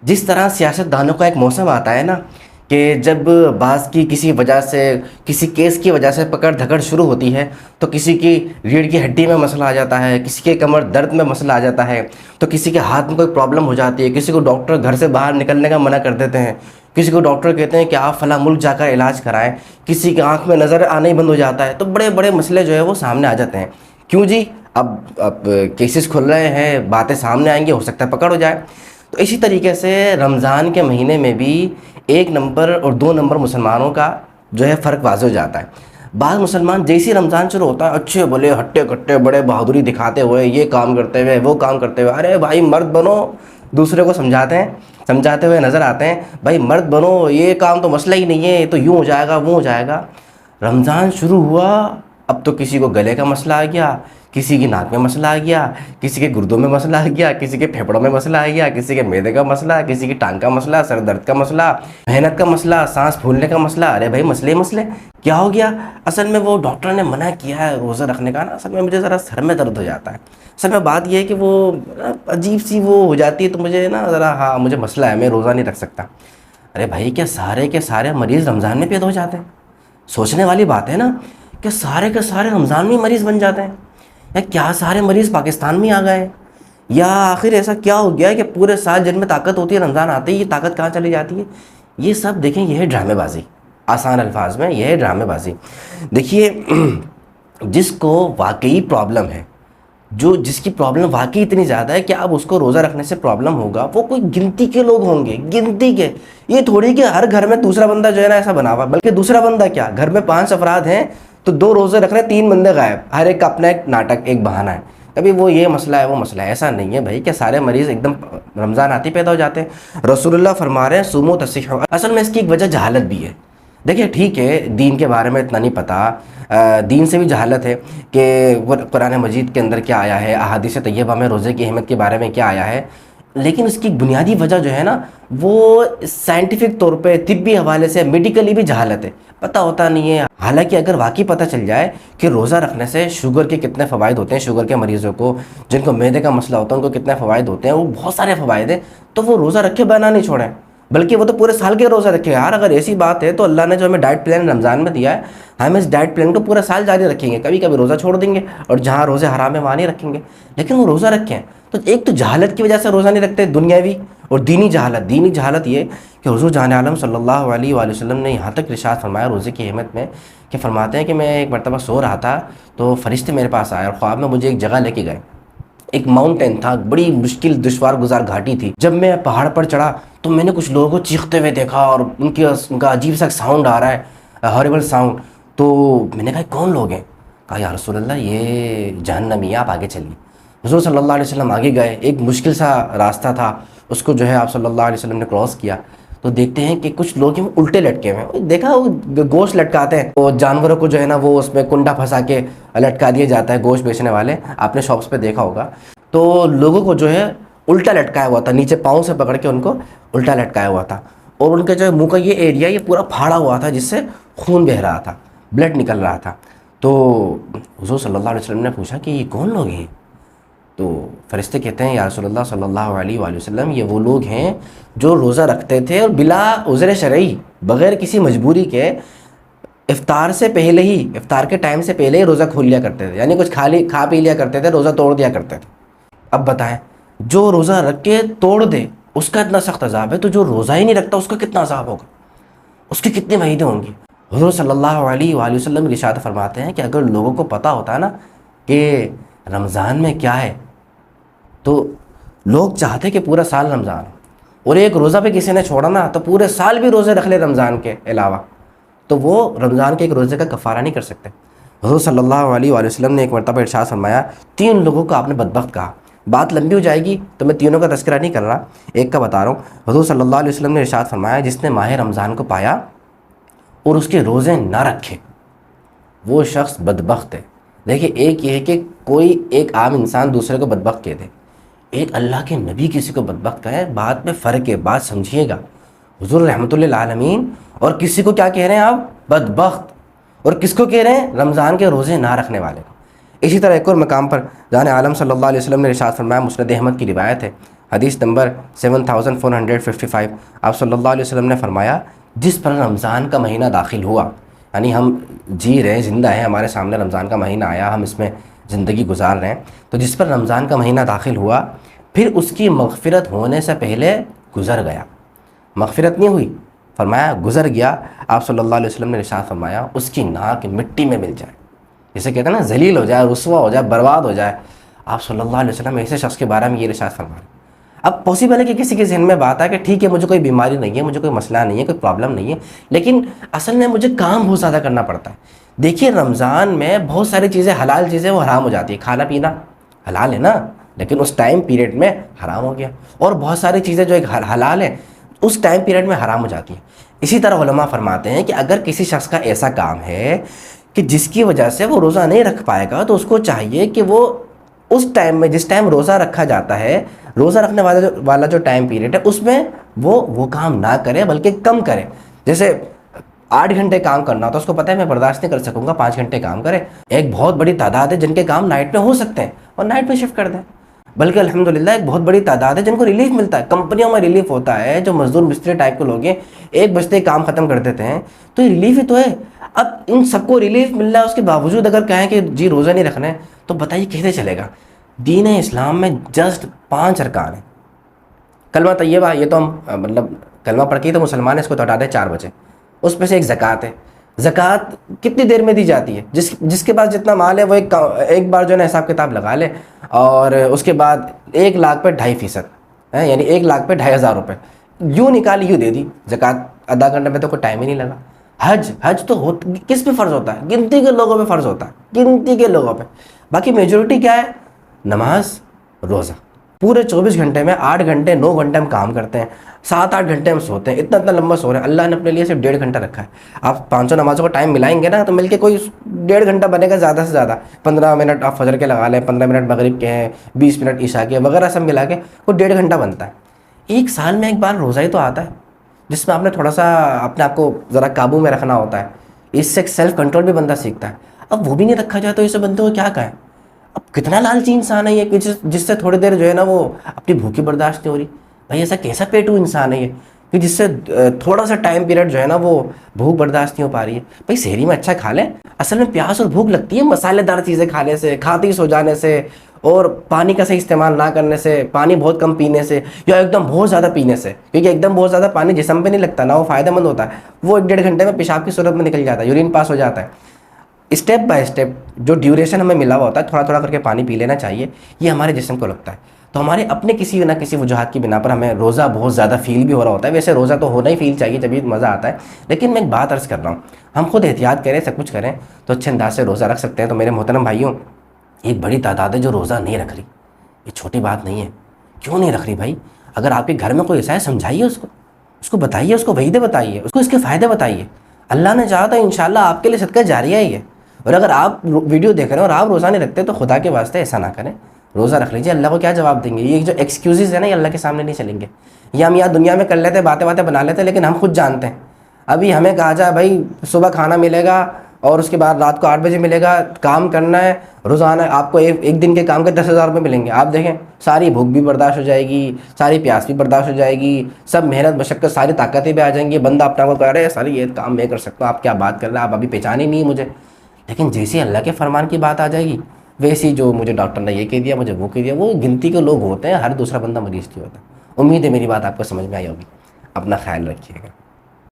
جس طرح سیاست دانوں کا ایک موسم آتا ہے نا کہ جب بعض کی کسی وجہ سے کسی کیس کی وجہ سے پکڑ دھکڑ شروع ہوتی ہے تو کسی کی ریڑھ کی ہڈی میں مسئلہ آ جاتا ہے، کسی کے کمر درد میں مسئلہ آ جاتا ہے، تو کسی کے ہاتھ میں کوئی پرابلم ہو جاتی ہے، کسی کو ڈاکٹر گھر سے باہر نکلنے کا منع کر دیتے ہیں، کسی کو ڈاکٹر کہتے ہیں کہ آپ فلاں ملک جا کر علاج کرائیں، کسی کی آنکھ میں نظر آنا ہی بند ہو جاتا ہے، تو بڑے بڑے مسئلے جو ہے وہ سامنے آ جاتے ہیں۔ کیوں جی؟ اب کیسز کھل رہے ہیں، باتیں سامنے آئیں گی، ہو سکتا ہے پکڑ ہو جائے۔ تو اسی طریقے سے رمضان کے مہینے میں بھی 1 نمبر اور 2 نمبر مسلمانوں کا جو ہے فرق واضح ہو جاتا ہے۔ بعض مسلمان جیسی رمضان شروع ہوتا ہے اچھے بھلے ہٹے کٹے بڑے بہادری دکھاتے ہوئے، یہ کام کرتے ہوئے وہ کام کرتے ہوئے، ارے بھائی مرد بنو، دوسرے کو سمجھاتے ہوئے نظر آتے ہیں، بھائی مرد بنو، یہ کام تو مسئلہ ہی نہیں ہے، یہ تو یوں ہو جائے گا وہ ہو جائے گا۔ رمضان شروع ہوا، اب تو کسی کو گلے کا مسئلہ آ گیا، کسی کی ناک میں مسئلہ آ گیا، کسی کے گردوں میں مسئلہ آ گیا، کسی کے پھیپھڑوں میں مسئلہ آ گیا، کسی کے معدے کا مسئلہ، کسی کی ٹانگ کا مسئلہ، سر درد کا مسئلہ، محنت کا مسئلہ، سانس پھولنے کا مسئلہ۔ ارے بھائی مسئلے مسئلے کیا ہو گیا؟ اصل میں وہ ڈاکٹر نے منع کیا ہے روزہ رکھنے کا نا، اصل میں مجھے ذرا سر میں درد ہو جاتا ہے، اصل میں بات یہ ہے کہ وہ عجیب سی وہ ہو جاتی ہے، تو مجھے نا ذرا ہاں مجھے مسئلہ ہے، میں روزہ نہیں رکھ سکتا۔ ارے بھائی کیا سارے کے سارے مریض رمضان میں پیدا ہو جاتے ہیں؟ سوچنے والی بات ہے نا کہ سارے کے سارے رمضان میں مریض بن جاتے ہیں، یا کیا سارے مریض پاکستان میں آ گئے ہیں؟ یا آخر ایسا کیا ہو گیا ہے کہ پورے سال جن میں طاقت ہوتی ہے رمضان آتے ہی یہ طاقت کہاں چلی جاتی ہے؟ یہ سب دیکھیں، یہ ہے ڈرامے بازی، آسان الفاظ میں یہ ہے ڈرامے بازی۔ دیکھیے جس کو واقعی پرابلم ہے، جس کی پرابلم واقعی اتنی زیادہ ہے کہ اب اس کو روزہ رکھنے سے پرابلم ہوگا، وہ کوئی گنتی کے لوگ ہوں گے، گنتی کے۔ یہ تھوڑی کہ ہر گھر میں دوسرا بندہ جو ہے نا ایسا بنا ہوا، بلکہ دوسرا بندہ کیا، گھر میں 5 افراد ہیں تو 2 روزے رکھ رہے ہیں، 3 بندے غائب، ہر ایک کا اپنا ایک ناٹک، ایک بہانہ ہے، کبھی وہ یہ مسئلہ ہے وہ مسئلہ ہے۔ ایسا نہیں ہے بھائی کہ سارے مریض ایک دم رمضان آتے پیدا ہو جاتے ہیں۔ رسول اللہ فرما رہے ہیں سومو تصحوا۔ اصل میں اس کی ایک وجہ جہالت بھی ہے۔ دیکھیں ٹھیک ہے دین کے بارے میں اتنا نہیں پتہ، دین سے بھی جہالت ہے کہ قرآن مجید کے اندر کیا آیا ہے، احادیث طیبہ میں روزے کی اہمیت کے بارے میں کیا آیا ہے، لیکن اس کی بنیادی وجہ جو ہے نا وہ سائنٹیفک طور پہ طبی حوالے سے میڈیکلی بھی جہالت ہے، پتہ ہوتا نہیں ہے۔ حالانکہ اگر واقعی پتہ چل جائے کہ روزہ رکھنے سے شوگر کے کتنے فوائد ہوتے ہیں، شوگر کے مریضوں کو، جن کو معدے کا مسئلہ ہوتا ہے ان کو کتنے فوائد ہوتے ہیں، وہ بہت سارے فوائد ہیں، تو وہ روزہ رکھے بنا نہیں چھوڑیں، بلکہ وہ تو پورے سال کے روزہ رکھے۔ یار اگر ایسی بات ہے تو اللہ نے جو ہمیں ڈائٹ پلان رمضان میں دیا ہے، ہم اس ڈائٹ پلان کو پورا سال جاری رکھیں گے، کبھی کبھی روزہ چھوڑ دیں گے، اور جہاں روزے حرام ہے وہاں نہیں رکھیں گے، لیکن وہ روزہ رکھیں۔ تو ایک تو جہالت کی وجہ سے روزہ نہیں رکھتے، دنیاوی اور دینی جہالت۔ دینی جہالت یہ کہ حضور جان عالم صلی اللہ علیہ وآلہ وسلم نے یہاں تک ارشاد فرمایا روزے کی اہمیت میں کہ فرماتے ہیں کہ میں ایک مرتبہ سو رہا تھا تو فرشتے میرے پاس آئے اور خواب میں مجھے ایک جگہ لے کے گئے، ایک ماؤنٹین تھا، بڑی مشکل دشوار گزار گھاٹی تھی۔ جب میں پہاڑ پر چڑھا تو میں نے کچھ لوگوں کو چیختے ہوئے دیکھا اور ان کا عجیب سا ساؤنڈ آ رہا ہے، ہارریبل ساؤنڈ۔ تو میں نے کہا کون لوگ ہیں؟ کہا یا رسول اللہ یہ جہنمی ہے، آپ آگے چلیے۔ حضور صلی اللہ علیہ وسلم آگے گئے، ایک مشکل سا راستہ تھا، اس کو جو ہے آپ صلی اللہ علیہ وسلم نے کراس کیا، تو دیکھتے ہیں کہ کچھ لوگ ہیں وہ الٹے لٹکے ہوئے ہیں۔ دیکھا وہ گوشت لٹکاتے ہیں، وہ جانوروں کو جو ہے نا وہ اس میں کنڈا پھنسا کے لٹکا دیا جاتا ہے، گوشت بیچنے والے، آپ نے شاپس پہ دیکھا ہوگا۔ تو لوگوں کو جو ہے الٹا لٹکایا ہوا تھا، نیچے پاؤں سے پکڑ کے ان کو الٹا لٹکایا ہوا تھا، اور ان کے جو منہ کا یہ ایریا یہ پورا پھاڑا ہوا تھا جس سے خون بہہ رہا تھا، بلڈ نکل رہا تھا۔ تو حضور صلی اللہ علیہ وسلم نے پوچھا کہ یہ کون لوگ ہیں؟ تو فرشتے کہتے ہیں یا رسول اللہ صلی اللہ علیہ وآلہ وسلم یہ وہ لوگ ہیں جو روزہ رکھتے تھے اور بلا عذر شرعی، بغیر کسی مجبوری کے، افطار سے پہلے ہی، افطار کے ٹائم سے پہلے ہی روزہ کھول لیا کرتے تھے، یعنی کچھ کھا پی لیا کرتے تھے، روزہ توڑ دیا کرتے تھے۔ اب بتائیں جو روزہ رکھ کے توڑ دے اس کا اتنا سخت عذاب ہے، تو جو روزہ ہی نہیں رکھتا اس کا کتنا عذاب ہوگا، اس کی کتنی وعیدیں ہوں گی۔ حضور صلی اللہ علیہ وآلہ وسلم ارشاد فرماتے ہیں کہ اگر لوگوں کو پتہ ہوتا ہے نا کہ رمضان میں کیا ہے، تو لوگ چاہتے کہ پورا سال رمضان ہو، اور ایک روزہ پہ کسی نے چھوڑا نا تو پورے سال بھی روزے رکھ لے رمضان کے علاوہ، تو وہ رمضان کے ایک روزے کا کفارہ نہیں کر سکتے۔ حضور صلی اللہ علیہ وآلہ وسلم نے ایک مرتبہ ارشاد فرمایا، 3 لوگوں کو آپ نے بدبخت کہا، بات لمبی ہو جائے گی تو میں تینوں کا تذکرہ نہیں کر رہا، ایک کا بتا رہا ہوں۔ حضور صلی اللہ علیہ وسلم نے ارشاد فرمایا جس نے ماہ رمضان کو پایا اور اس کے روزے نہ رکھے وہ شخص بدبخت ہے۔ دیکھیں ایک یہ ہے کہ کوئی ایک عام انسان دوسرے کو بدبخت کہہ دے، ایک اللہ کے نبی کسی کو بدبخت کہے، بات میں فرق ہے، بات سمجھیے گا۔ حضور رحمۃ اللہ عالمین اور کسی کو کیا کہہ رہے ہیں آپ؟ بدبخت، اور کس کو کہہ رہے ہیں؟ رمضان کے روزے نہ رکھنے والے کو۔ اسی طرح ایک اور مقام پر جان عالم صلی اللہ علیہ وسلم نے ارشاد فرمایا، مسند احمد کی روایت ہے، حدیث نمبر 7455، آپ صلی اللہ علیہ وسلم نے فرمایا جس پر رمضان کا مہینہ داخل ہوا، یعنی ہم جی رہے ہیں، زندہ ہیں، ہمارے سامنے رمضان کا مہینہ آیا، ہم اس میں زندگی گزار رہے ہیں، تو جس پر رمضان کا مہینہ داخل ہوا پھر اس کی مغفرت ہونے سے پہلے گزر گیا، مغفرت نہیں ہوئی، فرمایا گزر گیا، آپ صلی اللہ علیہ وسلم نے ارشاد فرمایا اس کی ناک مٹی میں مل جائے، جسے کہتے ہیں نا ذلیل ہو جائے، رسوا ہو جائے، برباد ہو جائے، آپ صلی اللہ علیہ وسلم ایسے شخص کے بارے میں یہ ارشاد فرمایا۔ اب پاسبل ہے کہ کسی کے ذہن میں بات ہے کہ ٹھیک ہے مجھے کوئی بیماری نہیں ہے، مجھے کوئی مسئلہ نہیں ہے، کوئی پرابلم نہیں ہے، لیکن اصل میں مجھے کام بہت زیادہ کرنا پڑتا ہے۔ دیکھیے رمضان میں بہت ساری چیزیں، حلال چیزیں وہ حرام ہو جاتی ہے، کھانا پینا حلال ہے نا، لیکن اس ٹائم پیریڈ میں حرام ہو گیا، اور بہت ساری چیزیں جو ایک حلال ہے اس ٹائم پیریڈ میں حرام ہو جاتی ہیں۔ اسی طرح علماء فرماتے ہیں کہ اگر کسی شخص کا ایسا کام ہے کہ جس کی وجہ سے وہ روزہ نہیں رکھ پائے گا، تو اس کو چاہیے کہ وہ اس ٹائم میں، جس ٹائم روزہ رکھا جاتا ہے، روزہ رکھنے والا جو ٹائم پیریڈ ہے اس میں وہ کام نہ کرے بلکہ کم کرے۔ جیسے 8 گھنٹے کام کرنا تو اس کو پتہ ہے میں برداشت نہیں کر سکوں گا، 5 گھنٹے کام کرے۔ ایک بہت بڑی تعداد ہے جن کے کام نائٹ میں ہو سکتے ہیں اور نائٹ میں شفٹ کر دیں، بلکہ الحمدللہ ایک بہت بڑی تعداد ہے جن کو ریلیف ملتا ہے، کمپنیوں میں ریلیف ہوتا ہے، جو مزدور مستری ٹائپ کے لوگ ہیں 1 بجتے ہی کام ختم کر دیتے ہیں، تو یہ ریلیف ہی تو ہے۔ اب ان سب کو ریلیف مل رہا ہے، اس کے باوجود اگر کہیں کہ جی روزہ نہیں رکھنا ہے، تو بتائیے کیسے چلے گا؟ دین اسلام میں جسٹ 5 ارکان ہیں۔ کلمہ طیبہ، یہ تو ہم مطلب کلمہ پڑھ کے تو مسلمان ہے، اس کو تو ہٹا دیں 4 بجے۔ اس میں سے ایک زکوٰۃ ہے۔ زکوٰۃ کتنی دیر میں دی جاتی ہے؟ جس کے پاس جتنا مال ہے وہ ایک بار جو ہے نا حساب کتاب لگا لے، اور اس کے بعد 1 لاکھ پہ 2.5%، یعنی 1 لاکھ پہ 2,500 روپے یوں نکالی یوں دے دی زکوٰۃ ادا کرنے میں، تو کوئی ٹائم ہی نہیں لگا۔ حج تو کس پہ فرض ہوتا ہے؟ گنتی کے لوگوں پہ فرض ہوتا ہے، گنتی کے لوگوں پہ۔ باقی میجورٹی کیا ہے؟ نماز، روزہ۔ پورے 24 گھنٹے میں 8 گھنٹے 9 گھنٹے ہم کام کرتے ہیں، 7-8 گھنٹے ہم سوتے ہیں، اتنا لمبا سو رہے ہیں۔ اللہ نے اپنے لیے صرف 1.5 گھنٹہ رکھا ہے۔ آپ 500 نمازوں کا ٹائم ملائیں گے نا تو مل کے کوئی 1.5 گھنٹہ بنے گا زیادہ سے زیادہ۔ 15 منٹ آپ فجر کے لگا لیں، 15 منٹ مغرب کے ہیں، 20 منٹ عشاء کے وغیرہ سب ملا کے وہ 1.5 گھنٹہ بنتا ہے۔ ایک سال میں ایک بار روزہ ہی تو آتا ہے جس میں آپ نے تھوڑا سا اپنے آپ کو ذرا قابو میں رکھنا ہوتا ہے، اس سے ایک سیلف کنٹرول بھی بندہ سیکھتا ہے۔ اب وہ بھی نہیں رکھا جائے تو اسے بندے کو کیا کہیں؟ اب کتنا لالچی انسان ہے یہ کہ جس سے تھوڑی دیر جو ہے نا وہ اپنی بھوکی برداشت نہیں ہو رہی۔ بھائی ایسا کیسا پیٹو انسان ہے یہ کہ جس سے تھوڑا سا ٹائم پیریڈ جو ہے نا وہ بھوک برداشت نہیں ہو پا رہی ہے؟ بھائی سحری میں اچھا کھا لیں، اصل میں پیاس اور بھوک لگتی ہے مسالے دار چیزیں کھانے سے، کھاتے ہی سو جانے سے، اور پانی کا صحیح استعمال نہ کرنے سے، پانی بہت کم پینے سے، یا ایک دم بہت زیادہ پینے سے، کیونکہ ایک دم بہت زیادہ پانی جسم پہ نہیں لگتا نا، وہ فائدہ مند ہوتا ہے، وہ 1.5 گھنٹے میں پیشاب کی صورت میں نکل جاتا ہے، یورین پاس ہو جاتا ہے۔ اسٹیپ بائی اسٹیپ جو ڈیوریشن ہمیں ملا ہوا ہوتا ہے، تھوڑا تھوڑا کر کے پانی پی لینا چاہیے، یہ ہمارے جسم کو لگتا ہے۔ تو ہمارے اپنے کسی نہ کسی وجوہات کی بنا پر ہمیں روزہ بہت زیادہ فیل بھی ہو رہا ہوتا ہے، ویسے روزہ تو ہونا ہی فیل چاہیے جبھی مزہ آتا ہے، لیکن میں ایک بات عرض کر رہا ہوں، ہم خود احتیاط کریں، سب کچھ کریں تو اچھے انداز سے روزہ رکھ سکتے ہیں۔ تو میرے محترم بھائیوں، ایک بڑی تعداد ہے جو روزہ نہیں رکھ رہی، یہ چھوٹی بات نہیں ہے۔ کیوں نہیں رکھ رہی بھائی؟ اگر آپ کے گھر میں کوئی ایسا ہے سمجھائیے اس کو بتائیے، اس کو وعیدیں بتائیے، اس کو اس کے فائدے بتائیے۔ اللہ نے چاہا تو انشاءاللہ آپ کے لیے صدقہ جاریہ ہی ہے۔ اور اگر آپ ویڈیو دیکھ رہے ہیں اور آپ روزہ نہیں رکھتے تو خدا کے واسطے ایسا نہ کریں، روزہ رکھ لیجیے۔ اللہ کو کیا جواب دیں گے؟ یہ جو ایکسکیوزز ہیں نا، یہ اللہ کے سامنے نہیں چلیں گے۔ یہ ہم یہاں دنیا میں کر لیتے، باتیں بنا لیتے، لیکن ہم خود جانتے ہیں۔ ابھی ہمیں کہا جائے بھائی صبح کھانا ملے گا اور اس کے بعد رات کو 8 بجے ملے گا، کام کرنا ہے روزانہ، آپ کو ایک دن کے کام کے 10,000 روپے ملیں گے۔ آپ دیکھیں ساری بھوک بھی برداشت ہو جائے گی، ساری پیاس بھی برداشت ہو جائے گی، سب محنت مشقت ساری طاقتیں بھی آ جائیں گی، بندہ اپنا کو کہہ رہے ہیں ساری یہ کام میں کر سکتا ہوں، آپ کیا بات کر رہے ہیں، آپ ابھی پہچانے نہیں مجھے۔ لیکن جیسے اللہ کے فرمان کی بات آ جائے گی، ویسی جو مجھے ڈاکٹر نے یہ کہہ دیا، مجھے وہ کہہ دیا، وہ گنتی کے لوگ ہوتے ہیں، ہر دوسرا بندہ مریض نہیں ہوتا۔ امید ہے میری بات آپ کو سمجھ میں آئی ہوگی۔ اپنا خیال رکھیے گا۔